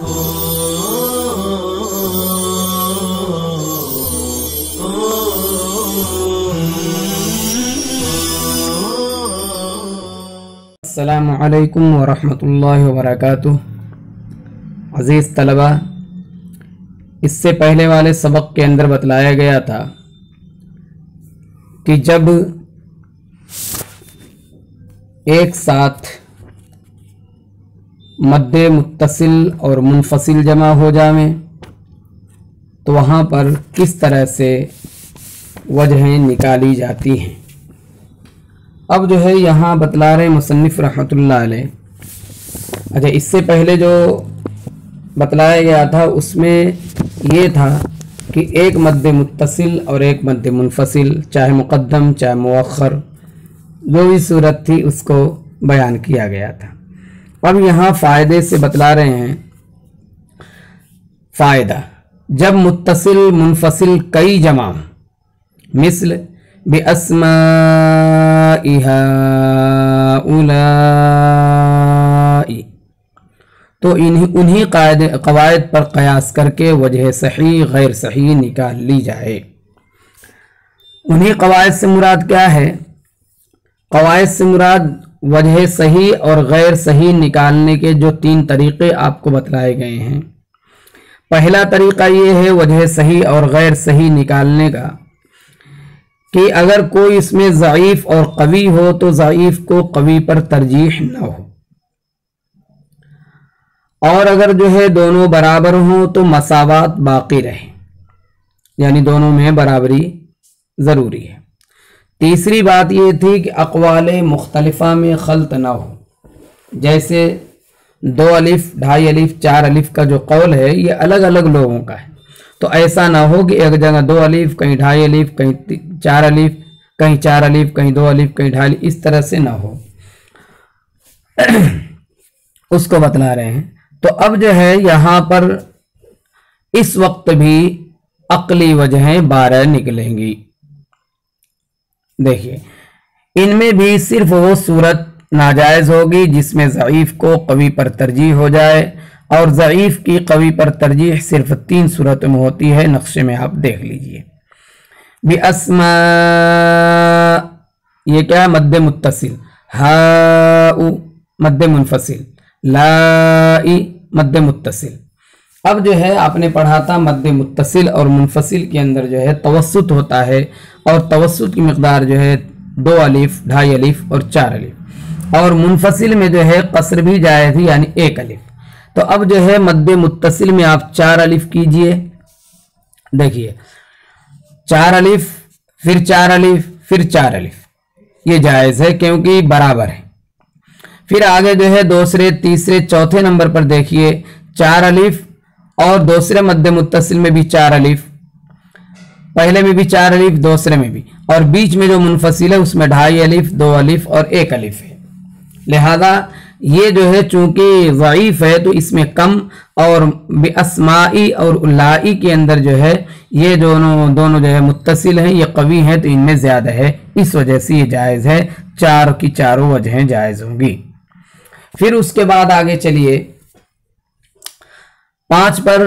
السلام علیکم ورحمۃ اللہ وبرکاتہ۔ عزیز طلبہ، اس سے پہلے والے سبق کے اندر بتلایا گیا تھا کہ جب ایک ساتھ مد متصل اور منفصل جمع ہو جائیں تو وہاں پر کس طرح سے وجہیں نکالی جاتی ہیں۔ اب جو ہے یہاں بتلا رہے مصنف رحمۃ اللہ علیہ۔ اچھا، اس سے پہلے جو بتلایا گیا تھا اس میں یہ تھا کہ ایک مد متصل اور ایک مد منفصل، چاہے مقدم چاہے مؤخر، جو بھی صورت تھی اس کو بیان کیا گیا تھا۔ اب یہاں فائدے سے بتلا رہے ہیں فائدہ، جب متصل منفصل کئی جمع مثل بِأَسْمَاءِ هَؤُلَاءِ، تو انہی قواعد پر قیاس کر کے وجہ صحیح غیر صحیح نکال لی جائے۔ انہی قواعد سے مراد کیا ہے؟ قواعد سے مراد وجہ صحیح اور غیر صحیح نکالنے کے جو 3 طریقے آپ کو بتلائے گئے ہیں۔ پہلا طریقہ یہ ہے وجہ صحیح اور غیر صحیح نکالنے کا کہ اگر کوئی اس میں ضعیف اور قوی ہو تو ضعیف کو قوی پر ترجیح نہ ہو، اور اگر جو ہے دونوں برابر ہوں تو مساوات باقی رہے، یعنی دونوں میں برابری ضروری ہے۔ تیسری بات یہ تھی کہ اقوال مختلفہ میں خلط نہ ہو، جیسے 2 الف 2.5 الف 4 الف کا جو قول ہے یہ الگ الگ لوگوں کا ہے، تو ایسا نہ ہو کہ ایک جگہ 2 الف کہیں 2.5 الف کہیں 4 الف، کہیں 4 الف کہیں 2 الف کہیں 2.5 الف، اس طرح سے نہ ہو، اس کو بتلا رہے ہیں۔ تو اب جو ہے یہاں پر اس وقت بھی عقلی وجہیں 12 نکلیں گی۔ دیکھیے، ان میں بھی صرف وہ صورت ناجائز ہوگی جس میں ضعیف کو قوی پر ترجیح ہو جائے، اور ضعیف کی قوی پر ترجیح صرف 3 صورتوں میں ہوتی ہے، نقشے میں آپ دیکھ لیجئے۔ بِأَسْمَاء، یہ کیا ہے؟ مد متصل، ہاؤ مد منفصل، لائی مد متصل۔ اب جو ہے آپ نے پڑھا تھا مد متصل اور منفصل کے اندر جو ہے توسط ہوتا ہے، اور توسط کی مقدار جو ہے 2 الف 2.5 الف اور 4 الف، اور منفصل میں جو ہے قصر بھی جائز ہے، یعنی 1 الف۔ تو اب جو ہے مد متصل میں آپ 4 الف کیجئے، دیکھیے 4 الف پھر 4 الف پھر 4 الف، یہ جائز ہے کیونکہ برابر ہے۔ پھر آگے جو ہے دوسرے تیسرے چوتھے نمبر پر دیکھیے 4 الف اور دوسرے مد متصل میں بھی 4 الف، پہلے میں بھی 4 الف دوسرے میں بھی، اور بیچ میں جو منفصل ہے اس میں 2.5 الف 2 الف اور 1 الف ہے۔ لہذا یہ جو ہے چونکہ ضعیف ہے تو اس میں کم، اور بِأَسْمَاءِ اور لائی کے اندر جو ہے یہ دونوں جو ہے متصل ہیں، یہ قوی ہیں تو ان میں زیادہ ہے، اس وجہ سے یہ جائز ہے، 4 کی 4 وجہیں جائز ہوں گی۔ پھر اس کے بعد آگے چلیے 5 پر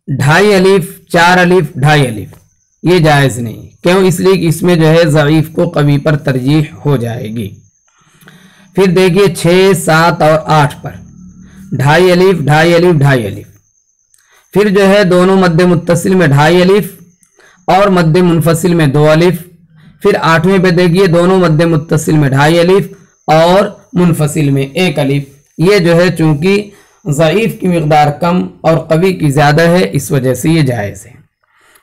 2.5 الف 4 الف 2.5 الف، یہ جائز نہیں، کیوں؟ اس لیے کہ اس میں جو ہے ضعیف کو قوی پر ترجیح ہو جائے گی۔ پھر دیکھیے 6 7 اور 8 پر 2.5 الف 2.5 الف 2.5 الف، پھر جو ہے دونوں مد متصل میں 2.5 الف اور مد منفصل میں 2 الف، پھر 8ویں پہ دیکھیے دونوں مد متصل میں 2.5 الف اور منفصل میں 1 الف، یہ جو ہے چونکہ ضعیف کی مقدار کم اور قوی کی زیادہ ہے، اس وجہ سے یہ جائز ہے۔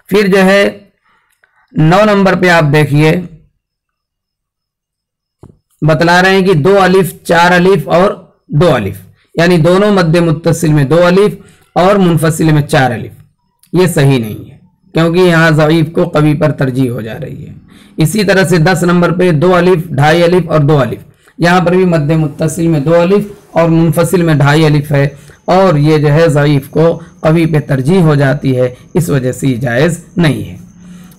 پھر جو ہے 9 نمبر پہ آپ دیکھیے بتلا رہے ہیں کہ 2 الف 4 الف اور 2 الف، یعنی دونوں مد متصل میں 2 الف اور منفصل میں 4 الف، یہ صحیح نہیں ہے کیونکہ یہاں ضعیف کو قوی پر ترجیح ہو جا رہی ہے۔ اسی طرح سے 10 نمبر پہ 2 الف 2.5 الف اور 2 الف، یہاں پر بھی مد متصل میں 2 الف اور منفصل میں 2.5 الف ہے، اور یہ جو ہے ضعیف کو قوی پہ ترجیح ہو جاتی ہے، اس وجہ سے یہ جائز نہیں ہے۔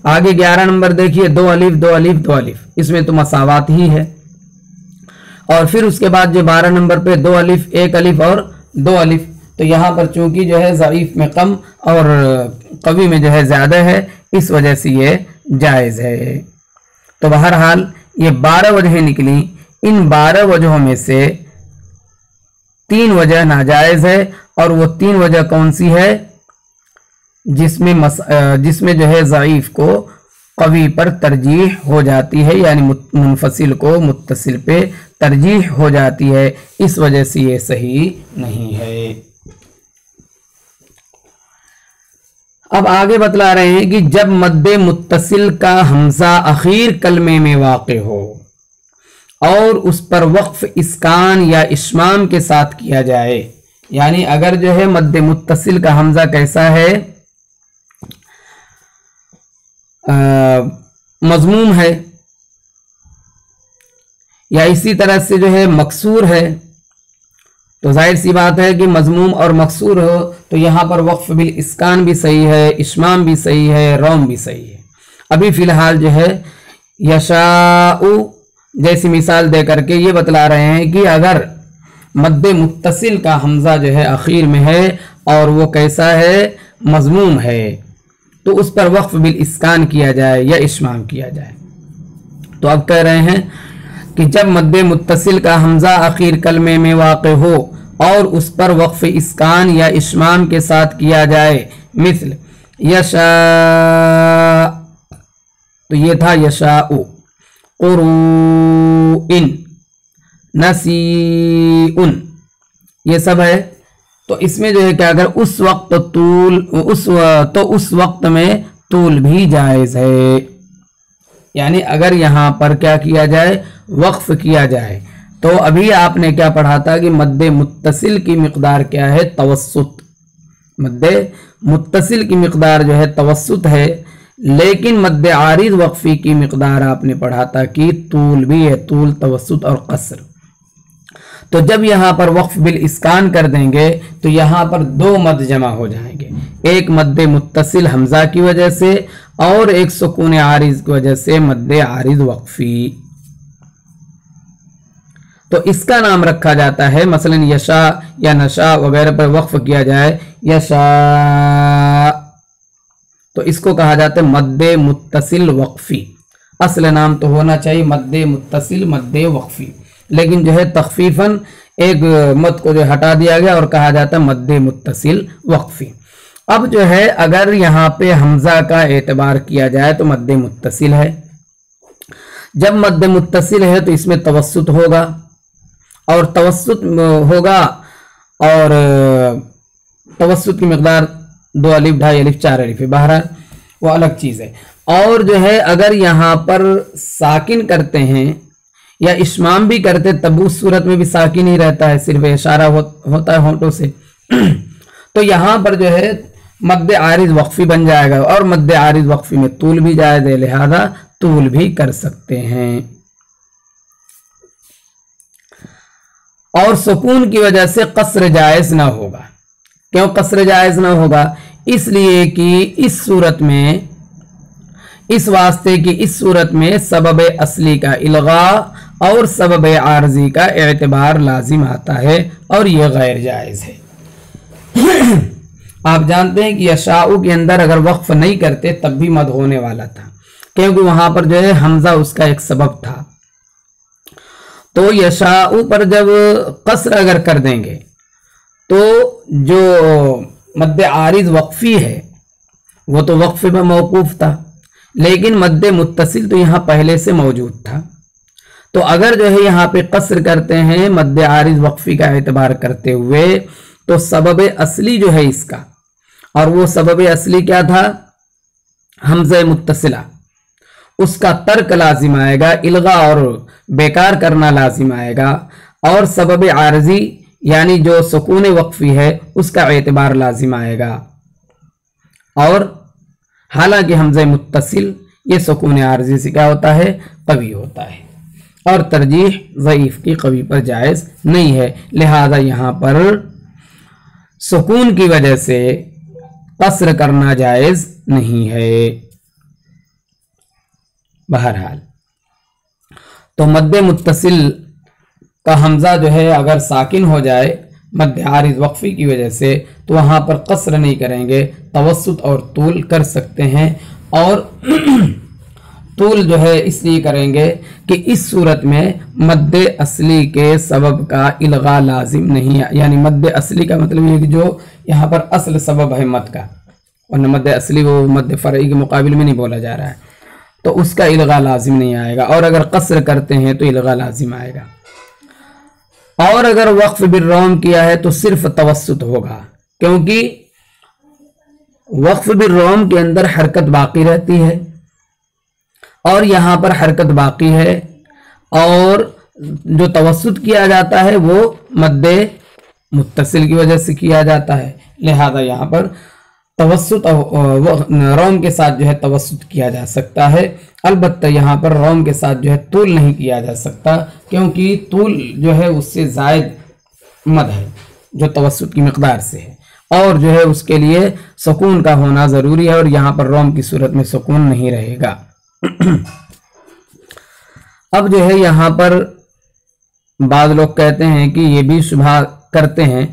آگے 11 نمبر دیکھیے 2 الف 2 الف 2 الف، اس میں تو مساوات ہی ہے۔ اور پھر اس کے بعد جو 12 نمبر پہ 2 الف 1 الف اور 2 الف، تو یہاں پر چونکہ جو ہے ضعیف میں کم اور قوی میں جو ہے زیادہ ہے، اس وجہ سے یہ جائز ہے۔ تو بہرحال یہ 12 وجہیں نکلیں، ان 12 وجہوں میں سے 3 وجہ ناجائز ہے، اور وہ 3 وجہ کون سی ہے؟ جس میں جو ہے ضعیف کو قوی پر ترجیح ہو جاتی ہے، یعنی منفصل کو متصل پہ ترجیح ہو جاتی ہے، اس وجہ سے یہ صحیح نہیں ہے۔ اب آگے بتلا رہے ہیں کہ جب مد متصل کا حمزہ اخیر کلمے میں واقع ہو اور اس پر وقف اسکان یا اشمام کے ساتھ کیا جائے، یعنی اگر جو ہے مد متصل کا حمزہ کیسا ہے؟ مضموم ہے، یا اسی طرح سے جو ہے مکسور ہے، تو ظاہر سی بات ہے کہ مضموم اور مکسور ہو تو یہاں پر وقف بالاسکان بھی صحیح ہے، اشمام بھی صحیح ہے، روم بھی صحیح ہے۔ ابھی فی الحال جو ہے یشاء جیسی مثال دے کر کے یہ بتلا رہے ہیں کہ اگر مد متصل کا حمزہ جو ہے اخیر میں ہے اور وہ کیسا ہے؟ مضموم ہے، تو اس پر وقف بالاسکان کیا جائے یا اشمام کیا جائے۔ تو اب کہہ رہے ہیں کہ جب مد متصل کا حمزہ اخیر کلمے میں واقع ہو اور اس پر وقف اسکان یا اشمام کے ساتھ کیا جائے، مثل یشاء، تو یہ تھا یشاء، قروء، نسیء، یہ سب ہے۔ تو اس میں جو ہے کہ اگر اس وقت میں طول بھی جائز ہے، یعنی اگر یہاں پر کیا کیا جائے؟ وقف کیا جائے۔ تو ابھی آپ نے کیا پڑھا تھا کہ مد متصل کی مقدار کیا ہے؟ توسط۔ مد متصل کی مقدار جو ہے توسط ہے، لیکن مد عارض وقفی کی مقدار آپ نے پڑھا تھا کہ طول بھی ہے، طول، توسط اور قصر۔ تو جب یہاں پر وقف بالاسکان کر دیں گے تو یہاں پر 2 مد جمع ہو جائیں گے، ایک مد متصل حمزہ کی وجہ سے اور ایک سکون عارض کی وجہ سے مد عارض وقفی۔ تو اس کا نام رکھا جاتا ہے، مثلا یشا یا نشا وغیرہ پر وقف کیا جائے یشا، تو اس کو کہا جاتا ہے مد متصل وقفی۔ اصل نام تو ہونا چاہیے مد متصل مد وقفی، لیکن جو ہے تخفیفاً ایک مد کو جو ہٹا دیا گیا اور کہا جاتا ہے مد متصل وقفی۔ اب جو ہے اگر یہاں پہ حمزہ کا اعتبار کیا جائے تو مد متصل ہے، جب مد متصل ہے تو اس میں توسط ہوگا، اور توسط ہوگا، اور توسط کی مقدار 2 الف 2.5 الف 4 الف ہے، بہرحال وہ الگ چیز ہے۔ اور جو ہے اگر یہاں پر ساکن کرتے ہیں یا اشمام بھی کرتے تب اس صورت میں بھی ساکن ہی رہتا ہے، صرف اشارہ ہوتا ہے ہونٹوں سے، تو یہاں پر جو ہے مد عارض وقفی بن جائے گا، اور مد عارض وقفی میں طول بھی جائز ہے، لہذا طول بھی کر سکتے ہیں۔ اور سکون کی وجہ سے قصر جائز نہ ہوگا۔ کیوں قصر جائز نہ ہوگا؟ اس لیے کہ اس صورت میں، اس واسطے کی اس صورت میں سبب اصلی کا الغاء اور سبب عارضی کا اعتبار لازم آتا ہے، اور یہ غیر جائز ہے۔ آپ جانتے ہیں کہ یشاء کے اندر اگر وقف نہیں کرتے تب بھی مد ہونے والا تھا، کیونکہ وہاں پر جو ہے حمزہ اس کا ایک سبب تھا۔ تو یشاء پر جب قصر اگر کر دیں گے تو جو مد عارض وقفی ہے وہ تو وقف میں موقوف تھا، لیکن مد متصل تو یہاں پہلے سے موجود تھا، تو اگر جو ہے یہاں پہ قصر کرتے ہیں مد عارض وقفی کا اعتبار کرتے ہوئے تو سبب اصلی جو ہے اس کا، اور وہ سبب اصلی کیا تھا؟ حمزہ متصلہ، اس کا ترک لازم آئے گا، الغاء اور بیکار کرنا لازم آئے گا، اور سبب عارضی یعنی جو سکون وقفی ہے اس کا اعتبار لازم آئے گا، اور حالانکہ حمزہ متصل یہ سکون عارضی سے کیا ہوتا ہے؟ قوی ہوتا ہے، اور ترجیح ضعیف کی قوی پر جائز نہیں ہے، لہذا یہاں پر سکون کی وجہ سے قصر کرنا جائز نہیں ہے۔ بہرحال تو مد متصل کا حمزہ جو ہے اگر ساکن ہو جائے، مد عارض وقفی کی وجہ سے، تو وہاں پر قصر نہیں کریں گے، توسط اور طول کر سکتے ہیں۔ اور طول جو ہے اس لیے کریں گے کہ اس صورت میں مد اصلی کے سبب کا الغاء لازم نہیں ہے، یعنی مد اصلی کا مطلب یہ کہ جو یہاں پر اصل سبب ہے مد کا، ورنہ مد اصلی وہ مد فرعی کے مقابل میں نہیں بولا جا رہا ہے، تو اس کا الغاء لازم نہیں آئے گا، اور اگر قصر کرتے ہیں تو الغاء لازم آئے گا۔ اور اگر وقف بالروم کیا ہے تو صرف توسط ہوگا، کیونکہ وقف بالروم کے اندر حرکت باقی رہتی ہے اور یہاں پر حرکت باقی ہے، اور جو توسط کیا جاتا ہے وہ مد متصل کی وجہ سے کیا جاتا ہے، لہذا یہاں پر توسط روم کے ساتھ جو ہے توسط کیا جا سکتا ہے، البتہ یہاں پر روم کے ساتھ جو ہے طول نہیں کیا جا سکتا، کیونکہ طول جو ہے اس سے زائد مد ہے جو توسط کی مقدار سے ہے، اور جو ہے اس کے لیے سکون کا ہونا ضروری ہے، اور یہاں پر روم کی صورت میں سکون نہیں رہے گا۔ اب جو ہے یہاں پر بعض لوگ کہتے ہیں کہ یہ بھی شبہ کرتے ہیں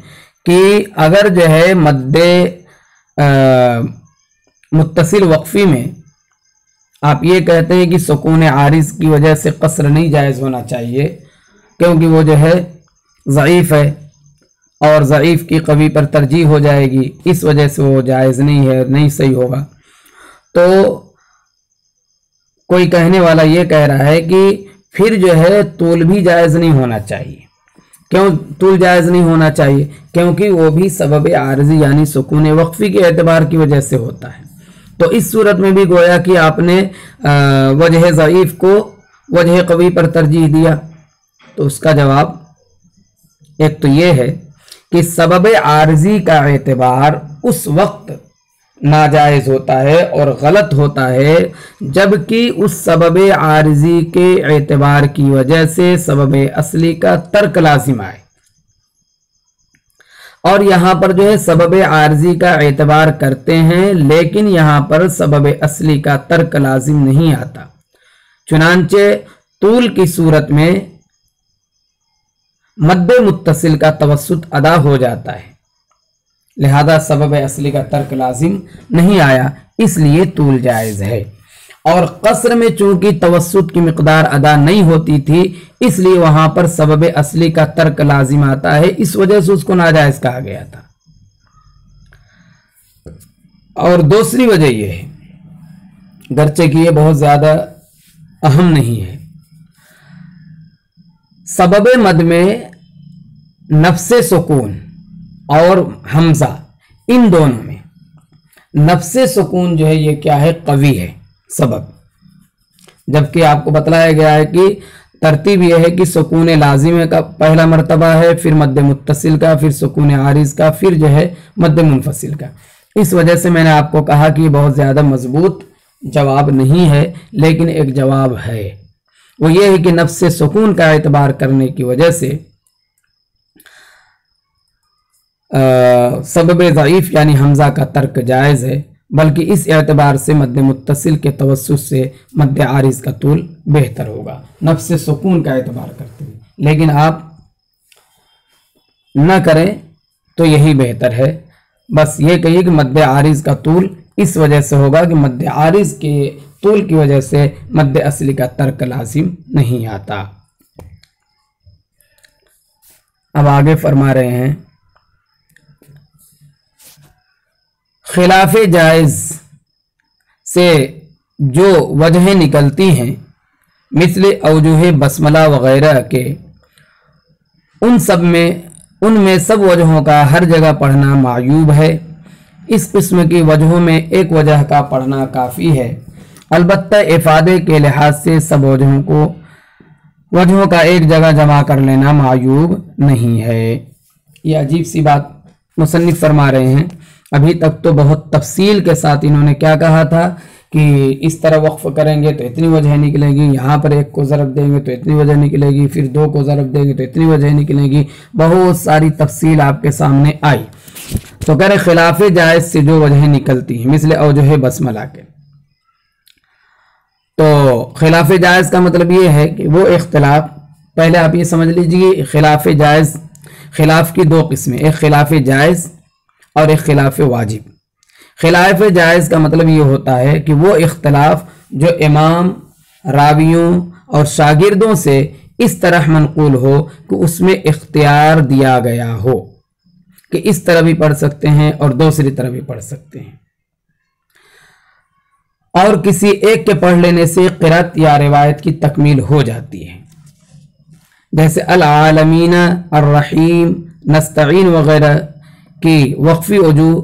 کہ اگر جو ہے مد متصل وقفی میں آپ یہ کہتے ہیں کہ سکون عارض کی وجہ سے قصر نہیں جائز ہونا چاہیے، کیونکہ وہ جو ہے ضعیف ہے اور ضعیف کی قوی پر ترجیح ہو جائے گی، اس وجہ سے وہ جائز نہیں ہے، نہیں صحیح ہوگا، تو کوئی کہنے والا یہ کہہ رہا ہے کہ پھر جو ہے طول بھی جائز نہیں ہونا چاہیے۔ کیوں طول جائز نہیں ہونا چاہیے؟ کیونکہ وہ بھی سبب عارضی یعنی سکون وقفی کے اعتبار کی وجہ سے ہوتا ہے، تو اس صورت میں بھی گویا کہ آپ نے وجہ ضعیف کو وجہ قوی پر ترجیح دیا، تو اس کا جواب ایک تو یہ ہے کہ سبب عارضی کا اعتبار اس وقت ناجائز ہوتا ہے اور غلط ہوتا ہے جبکہ اس سبب عارضی کے اعتبار کی وجہ سے سبب اصلی کا ترک لازم آئے، اور یہاں پر جو ہے سبب عارضی کا اعتبار کرتے ہیں لیکن یہاں پر سبب اصلی کا ترک لازم نہیں آتا، چنانچہ طول کی صورت میں مد متصل کا توسط ادا ہو جاتا ہے، لہذا سبب اصلی کا ترک لازم نہیں آیا، اس لیے طول جائز ہے۔ اور قصر میں چونکہ توسط کی مقدار ادا نہیں ہوتی تھی اس لیے وہاں پر سبب اصلی کا ترک لازم آتا ہے، اس وجہ سے اس کو ناجائز کہا گیا تھا۔ اور دوسری وجہ یہ ہے، گرچہ کہ یہ بہت زیادہ اہم نہیں ہے، سبب مد میں نفس سکون اور حمزہ ان دونوں میں نفس سکون جو ہے یہ کیا ہے؟ قوی ہے سبب، جبکہ آپ کو بتلایا گیا ہے کہ ترتیب یہ ہے کہ سکون لازم کا پہلا مرتبہ ہے، پھر مد متصل کا، پھر سکون عارض کا، پھر جو ہے مد منفصل کا۔ اس وجہ سے میں نے آپ کو کہا کہ یہ بہت زیادہ مضبوط جواب نہیں ہے، لیکن ایک جواب ہے، وہ یہ ہے کہ نفس سکون کا اعتبار کرنے کی وجہ سے سبب ضعیف یعنی حمزہ کا ترک جائز ہے، بلکہ اس اعتبار سے مد متصل کے توسط سے مد عارض کا طول بہتر ہوگا نفس سکون کا اعتبار کرتے ہیں، لیکن آپ نہ کریں تو یہی بہتر ہے، بس یہ کہیے کہ مد عارض کا طول اس وجہ سے ہوگا کہ مد عارض کے طول کی وجہ سے مد اصلی کا ترک لازم نہیں آتا۔ اب آگے فرما رہے ہیں خلاف جائز سے جو وجہیں نکلتی ہیں مثل اوجہ بسملہ وغیرہ کے، ان میں سب وجہوں کا ہر جگہ پڑھنا معیوب ہے، اس قسم کی وجہوں میں ایک وجہ کا پڑھنا کافی ہے، البتہ افادے کے لحاظ سے سب وجہوں کا ایک جگہ جمع کر لینا معیوب نہیں ہے۔ یہ عجیب سی بات مصنف فرما رہے ہیں، ابھی تک تو بہت تفصیل کے ساتھ انہوں نے کیا کہا تھا کہ اس طرح وقف کریں گے تو اتنی وجہ نکلے گی، یہاں پر ایک کو ضرب دیں گے تو اتنی وجہ نکلے گی، پھر دو کو ضرب دیں گے تو اتنی وجہ نکلے گی، بہت ساری تفصیل آپ کے سامنے آئی، تو کہہ رہے خلاف جائز سے جو وجہیں نکلتی ہیں مثل اوجہ بسملہ کے، تو خلاف جائز کا مطلب یہ ہے کہ وہ اختلاف، پہلے آپ یہ سمجھ لیجئے خلاف خلاف کی دو قسمیں، ایک خلاف جائز اور ایک خلاف واجب۔ خلاف جائز کا مطلب یہ ہوتا ہے کہ وہ اختلاف جو امام، راویوں اور شاگردوں سے اس طرح منقول ہو کہ اس میں اختیار دیا گیا ہو کہ اس طرح بھی پڑھ سکتے ہیں اور دوسری طرح بھی پڑھ سکتے ہیں، اور کسی ایک کے پڑھ لینے سے قرأت یا روایت کی تکمیل ہو جاتی ہے، جیسے العالمین، الرحیم، نستعین وغیرہ کی وقفی وجوہ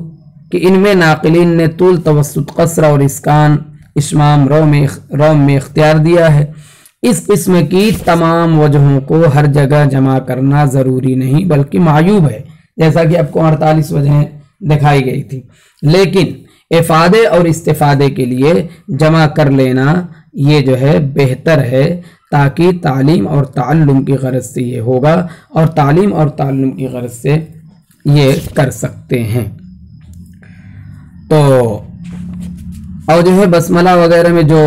کہ ان میں ناقلین نے طول، توسط، قصر اور اسکان، اشمام، روم میں اختیار دیا ہے۔ اس قسم کی تمام وجہوں کو ہر جگہ جمع کرنا ضروری نہیں بلکہ معیوب ہے، جیسا کہ آپ کو 48 وجہیں دکھائی گئی تھی، لیکن افادے اور استفادے کے لیے جمع کر لینا یہ جو ہے بہتر ہے، تاکہ تعلیم اور تعلم کی غرض سے یہ ہوگا اور تعلیم اور تعلم کی غرض سے یہ کر سکتے ہیں۔ تو اور جو ہے بسملہ وغیرہ میں جو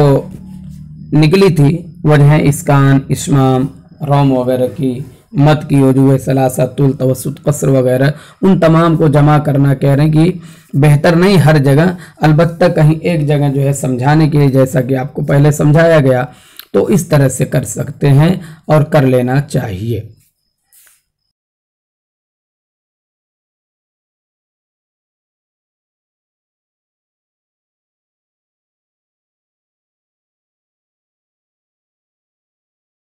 نکلی تھی وجہیں اسکان، اشمام، روم وغیرہ کی، مد کی وجوہ ثلاثہ، طول، توسط، قصر وغیرہ، ان تمام کو جمع کرنا کہہ رہے ہیں کہ بہتر نہیں ہر جگہ، البتہ کہیں ایک جگہ جو ہے سمجھانے کے لیے، جیسا کہ آپ کو پہلے سمجھایا گیا، تو اس طرح سے کر سکتے ہیں اور کر لینا چاہیے۔